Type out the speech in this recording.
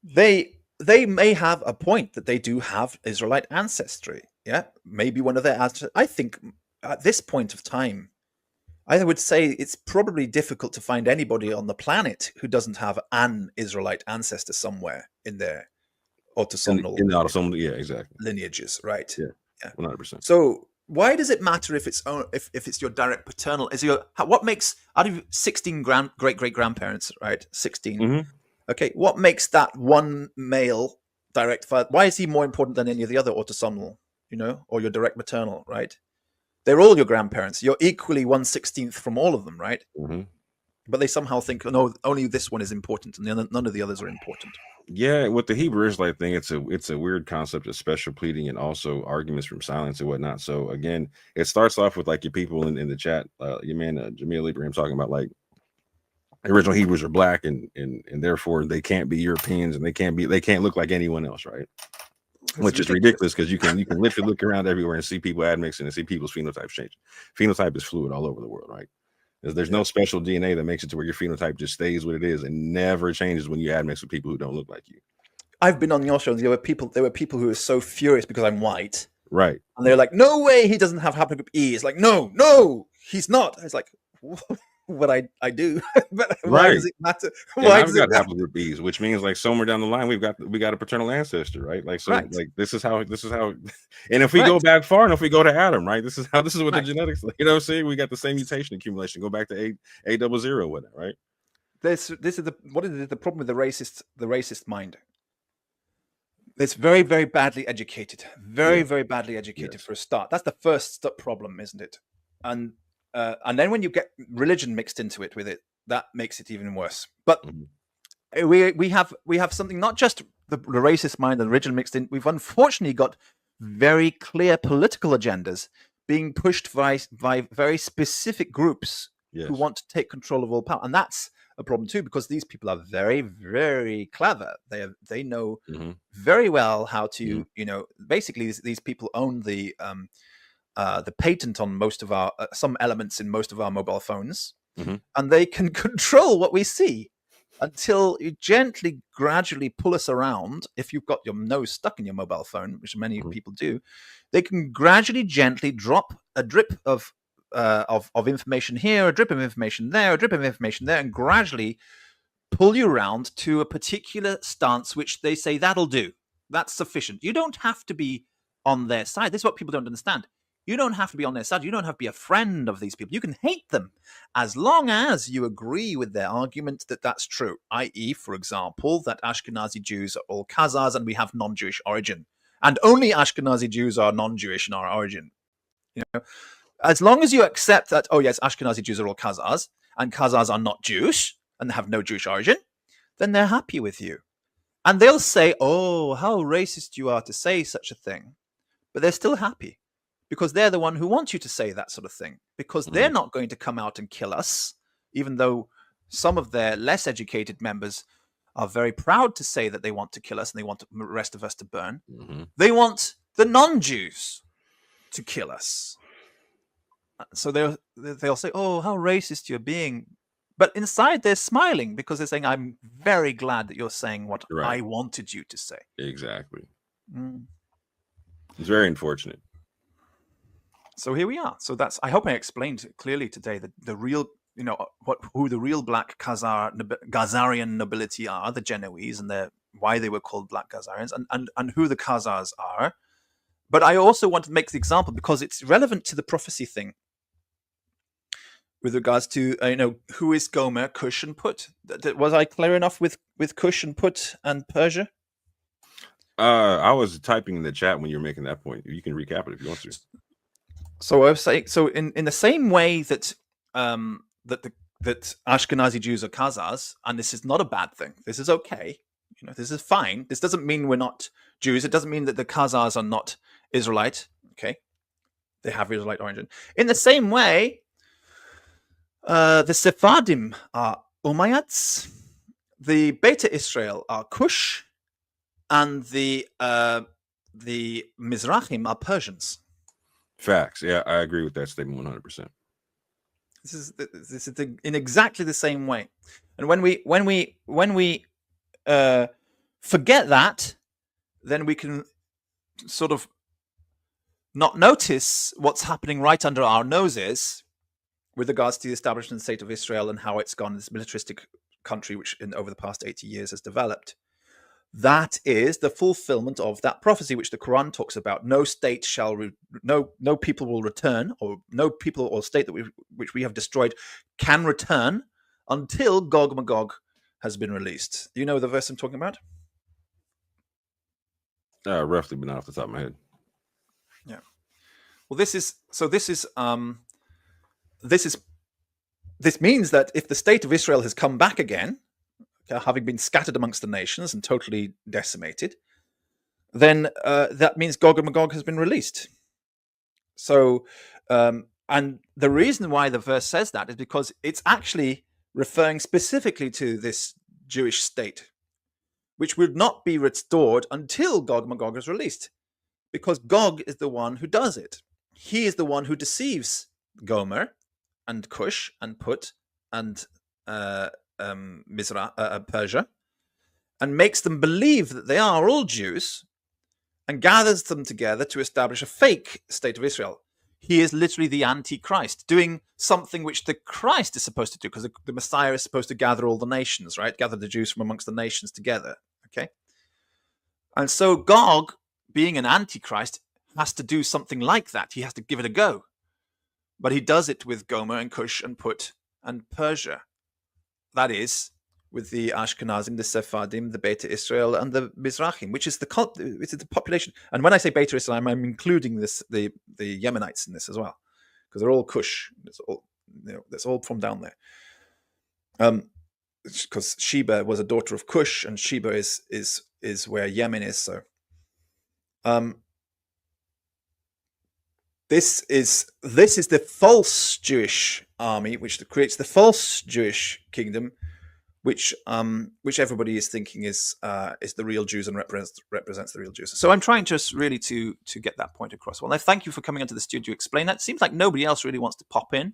They may have a point that they do have Israelite ancestry. Yeah, maybe one of their ancestors. I think at this point of time, I would say it's probably difficult to find anybody on the planet who doesn't have an Israelite ancestor somewhere in their autosomal In the autosomal, yeah, exactly. lineages, right? Yeah, Yeah. 100%. So why does it matter if it's if it's your direct paternal? Is your what makes out of 16 great great grandparents, right? 16. Hmm. Okay, what makes that one male direct father? Why is he more important than any of the other autosomal? Or your direct maternal, right? They're all your grandparents. You're equally 1/16th from all of them, right? Hmm. But they somehow think, oh, no, only this one is important, and none of the others are important. Yeah, with the Hebrew Israelite thing, it's a weird concept of special pleading and also arguments from silence and whatnot. So again, it starts off with like your people in the chat, your man Jamil Ibrahim talking about like original Hebrews are black and therefore they can't be Europeans and they can't look like anyone else, right? It's Which is ridiculous. ridiculous because you can literally look around everywhere and see people admixing and see people's phenotypes change. Phenotype is fluid all over the world, right? There's no Yeah. special DNA that makes it to where your phenotype just stays what it is and never changes when you admix with people who don't look like you. I've been on your show. There were people who were so furious because I'm white, Right. and they're like, "No way, he doesn't have haplogroup E." It's like, no, no, he's not. It's like, what I do, but why Right. does it matter? And Why I've does it got matter? haplogroup B's, which means like somewhere down the line we got a paternal ancestor, right? Like so, Right, like this is how, and if we go right, back far enough, we go to Adam, right? This is what the right. genetics, you know, what I'm saying we got the same mutation accumulation. Go back to A00 with it, right? This is the problem with the racist mind. It's very, very badly educated. Very, Yeah. very badly educated Yes. for a start. That's the first problem, isn't it? And then when you get religion mixed into it with it, that makes it even worse. But Mhm. we have something, not just the racist mind and religion mixed in. We've unfortunately got very clear political agendas being pushed by very specific groups who Yes. want to take control of all power, and that's a problem too, because these people are very, very clever. They know Hmm. very well how Hmm. to, basically these people own the patent on most of our some elements in most of our mobile phones, Hmm. and they can control what we see until you gently, gradually pull us around. If you've got your nose stuck in your mobile phone, which many Hmm. people do, they can gradually, gently drop a drip of information here, a drip of information there, a drip of information there, and gradually pull you around to a particular stance, which they say that'll do. That's sufficient. You don't have to be on their side. This is what people don't understand. You don't have to be on their side. You don't have to be a friend of these people. You can hate them as long as you agree with their argument that that's true. I.e., for example, that Ashkenazi Jews are all Khazars and we have non-Jewish origin. And only Ashkenazi Jews are non-Jewish in our origin. As long as you accept that, oh yes, Ashkenazi Jews are all Khazars, and Khazars are not Jewish and have no Jewish origin, then they're happy with you. And they'll say, oh, how racist you are to say such a thing. But they're still happy because they're the one who wants you to say that sort of thing, because they're Hmm. not going to come out and kill us, even though some of their less educated members are very proud to say that they want to kill us and they want the rest of us to burn. Hmm. They want the non-Jews to kill us. So they'll say, "Oh, how racist you're being," but inside they're smiling because they're saying, "I'm very glad that you're saying what Right. I wanted you to say." Exactly. Mm. It's very unfortunate. So here we are. So that's. I hope I explained clearly today that the real, who the real Black Khazarian nobility are, the Genoese, and why they were called Black Khazarians, and who the Khazars are. But I also want to make the example because it's relevant to the prophecy thing, with regards to who is Gomer, Cush, and Put. Was I clear enough with Cush and Put and Persia? I was typing in the chat when you were making that point. You can recap it if you want to. So I was saying, so in the same way that that Ashkenazi Jews are Khazars, and this is not a bad thing. This is okay. This is fine. This doesn't mean we're not Jews. It doesn't mean that the Khazars are not Israelite. Okay, they have Israelite origin. In the same way, the Sephardim are Umayyads, the Beta Israel are Cush, and the Mizrahim are Persians. Facts. Yeah, I agree with that statement 100%. This is in exactly the same way. And when we forget that, then we can sort of not notice what's happening right under our noses with regards to the establishment state of Israel and how it's gone, this militaristic country which over the past 80 years has developed. That is the fulfillment of that prophecy which the Quran talks about. No state shall no people will return, or no people or state which we have destroyed can return until Gog Magog has been released. Do you know the verse I'm talking about? Roughly, but not off the top of my head. Yeah. Well, this means that if the state of Israel has come back again, having been scattered amongst the nations and totally decimated, then that means Gog and Magog has been released. So, and the reason why the verse says that is because it's actually referring specifically to this Jewish state, which would not be restored until Gog and Magog is released, because Gog is the one who does it. He is the one who deceives Gomer and Cush and Put and Persia, and makes them believe that they are all Jews, and gathers them together to establish a fake state of Israel. He is literally the Antichrist, doing something which the Christ is supposed to do, because the Messiah is supposed to gather all the nations, right? Gather the Jews from amongst the nations together, okay? And so Gog, being an Antichrist, has to do something like that. He has to give it a go. But he does it with Gomer and Cush and Put and Persia. That is, with the Ashkenazim, the Sephardim, the Beta Israel, and the Mizrahim, which is the population. And when I say Beta Israel, I'm including the Yemenites in this as well, because they're all Cush. That's all from down there. Because Sheba was a daughter of Cush, and Sheba is where Yemen is. So, this is the false Jewish army, which creates the false Jewish kingdom, which everybody is thinking is the real Jews and represents the real Jews. So I'm trying just really to get that point across. Well, now thank you for coming into the studio to explain that. It seems like nobody else really wants to pop in.